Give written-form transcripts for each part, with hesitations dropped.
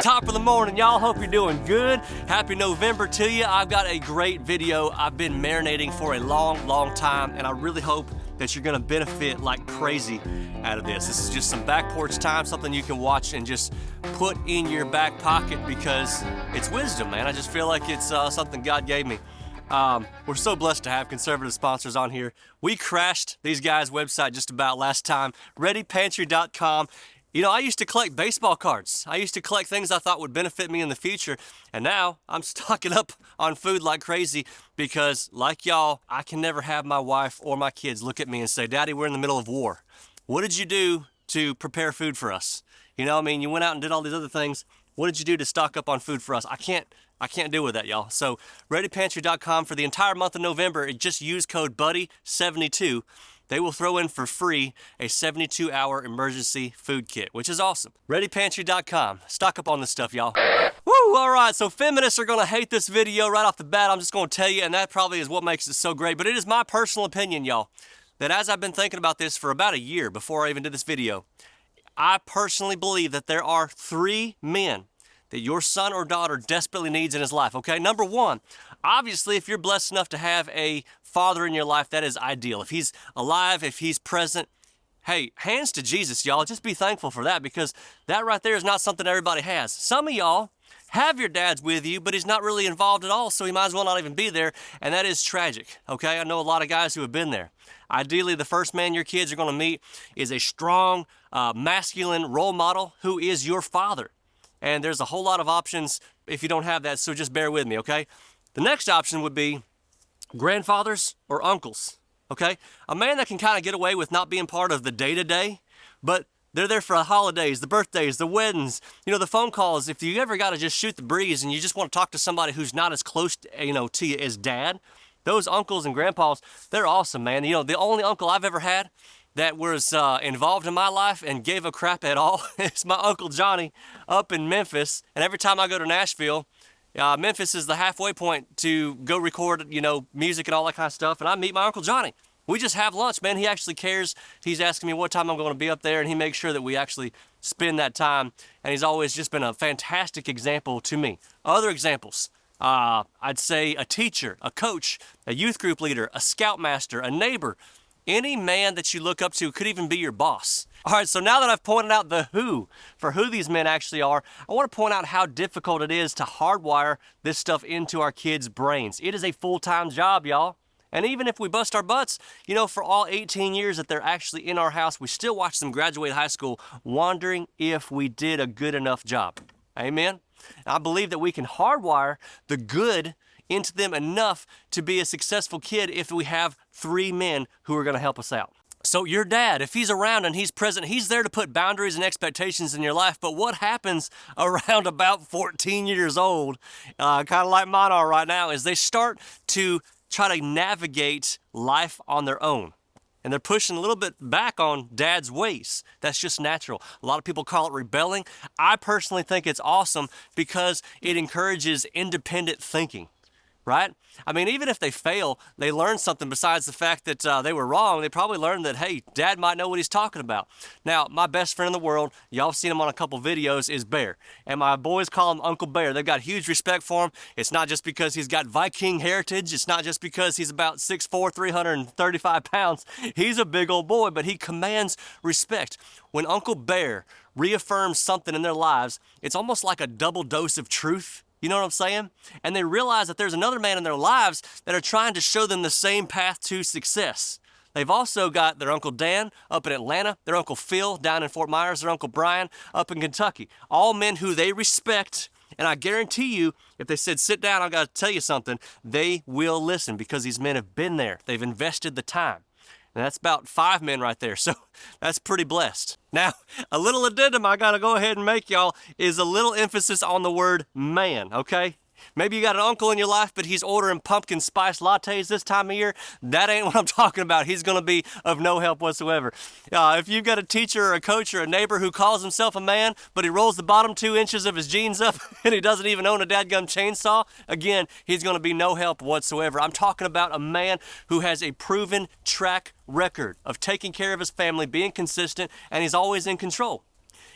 Top of the morning, y'all. Hope you're doing good. Happy November to you. I've got a great video I've been marinating for a long time, and I really hope that you're gonna benefit like crazy out of this. This is just some back porch time, something you can watch and just put in your back pocket because it's wisdom, man. I just feel like it's something God gave me. We're so blessed to have conservative sponsors on here. We crashed these guys' website just about last time, readypantry.com. You know, I used to collect baseball cards. I used to collect things I thought would benefit me in the future. And now I'm stocking up on food like crazy because, like y'all, I can never have my wife or my kids look at me and say, Daddy, we're in the middle of war. What did you do to prepare food for us? You know, I mean, you went out and did all these other things. What did you do to stock up on food for us? I can't deal with that, y'all. So readypantry.com for the entire month of November, just use code BUDDY72. They will throw in for free a 72-hour emergency food kit, which is awesome. readypantry.com. Stock up on this stuff, y'all. Woo, all right, so feminists are gonna hate this video right off the bat. I'm just gonna tell you, and that probably is what makes it so great, but it is my personal opinion, y'all, that as I've been thinking about this for about a year before I even did this video, I personally believe that there are 3 men that your son or daughter desperately needs in his life, okay? Number 1, obviously, if you're blessed enough to have a father in your life, that is ideal. If he's alive, if he's present, hey, hands to Jesus, y'all. Just be thankful for that because that right there is not something everybody has. Some of y'all have your dads with you, but he's not really involved at all, so he might as well not even be there, and that is tragic, okay? I know a lot of guys who have been there. Ideally, the first man your kids are going to meet is a strong, masculine role model who is your father. And there's a whole lot of options if you don't have that, so just bear with me, okay? The next option would be grandfathers or uncles, okay? A man that can kind of get away with not being part of the day-to-day, but they're there for the holidays, the birthdays, the weddings, you know, the phone calls. If you ever got to just shoot the breeze and you just want to talk to somebody who's not as close, to you as dad, those uncles and grandpas, they're awesome, man. You know, the only uncle I've ever had that was involved in my life and gave a crap at all is my Uncle Johnny up in Memphis. And every time I go to Nashville, Memphis is the halfway point to go record, you know, music and all that kind of stuff. And I meet my Uncle Johnny. We just have lunch, man. He actually cares. He's asking me what time I'm going to be up there, and he makes sure that we actually spend that time. And he's always just been a fantastic example to me. Other examples, I'd say a teacher, a coach, a youth group leader, a scoutmaster, a neighbor. Any man that you look up to could even be your boss. All right, so now that I've pointed out the who for who these men actually are, I want to point out how difficult it is to hardwire this stuff into our kids' brains. It is a full-time job, y'all. And even if we bust our butts, you know, for all 18 years that they're actually in our house, we still watch them graduate high school wondering if we did a good enough job. Amen? I believe that we can hardwire the good into them enough to be a successful kid if we have 3 men who are going to help us out. So your dad, if he's around and he's present, he's there to put boundaries and expectations in your life. But what happens around about 14 years old, kind of like mine are right now, is they start to try to navigate life on their own. And they're pushing a little bit back on dad's ways. That's just natural. A lot of people call it rebelling. I personally think it's awesome because it encourages independent thinking. Right? I mean, even if they fail, they learn something besides the fact that they were wrong. They probably learned that, hey, dad might know what he's talking about. Now, my best friend in the world, y'all have seen him on a couple videos, is Bear. And my boys call him Uncle Bear. They've got huge respect for him. It's not just because he's got Viking heritage. It's not just because he's about 6'4", 335 pounds. He's a big old boy, but he commands respect. When Uncle Bear reaffirms something in their lives, it's almost like a double dose of truth. You know what I'm saying? And they realize that there's another man in their lives that are trying to show them the same path to success. They've also got their Uncle Dan up in Atlanta, their Uncle Phil down in Fort Myers, their Uncle Brian up in Kentucky. All men who they respect, and I guarantee you, if they said, sit down, I've got to tell you something, they will listen because these men have been there. They've invested the time. And that's about 5 men right there, so that's pretty blessed. Now, a little addendum I gotta go ahead and make, y'all, is a little emphasis on the word man, okay? Maybe you got an uncle in your life, but he's ordering pumpkin spice lattes this time of year. That ain't what I'm talking about. He's going to be of no help whatsoever. If you've got a teacher or a coach or a neighbor who calls himself a man, but he rolls the bottom 2 inches of his jeans up and he doesn't even own a dadgum chainsaw, again, he's going to be no help whatsoever. I'm talking about a man who has a proven track record of taking care of his family, being consistent, and he's always in control.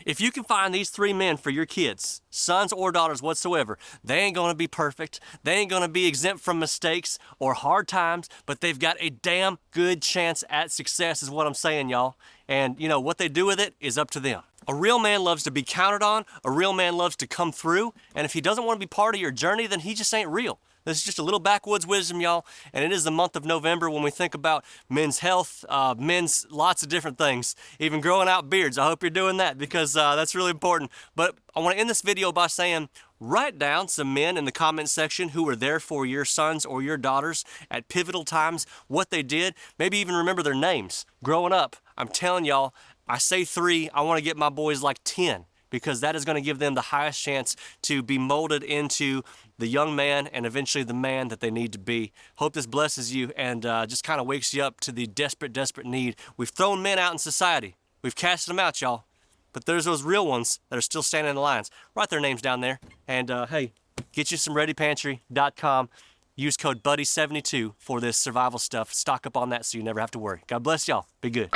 If you can find these 3 men for your kids, sons or daughters whatsoever, they ain't going to be perfect. They ain't going to be exempt from mistakes or hard times, but they've got a damn good chance at success is what I'm saying, y'all. And, you know, what they do with it is up to them. A real man loves to be counted on. A real man loves to come through. And if he doesn't want to be part of your journey, then he just ain't real. This is just a little backwoods wisdom, y'all, and it is the month of November when we think about men's health, men's lots of different things, even growing out beards. I hope you're doing that because that's really important. But I want to end this video by saying, write down some men in the comment section who were there for your sons or your daughters at pivotal times, what they did, maybe even remember their names. Growing up, I'm telling y'all, I say 3, I want to get my boys like 10. Because that is going to give them the highest chance to be molded into the young man and eventually the man that they need to be. Hope this blesses you and just kind of wakes you up to the desperate, desperate need. We've thrown men out in society. We've casted them out, y'all. But there's those real ones that are still standing in the lines. Write their names down there. And hey, get you some ReadyPantry.com. Use code BUDDY72 for this survival stuff. Stock up on that so you never have to worry. God bless y'all. Be good.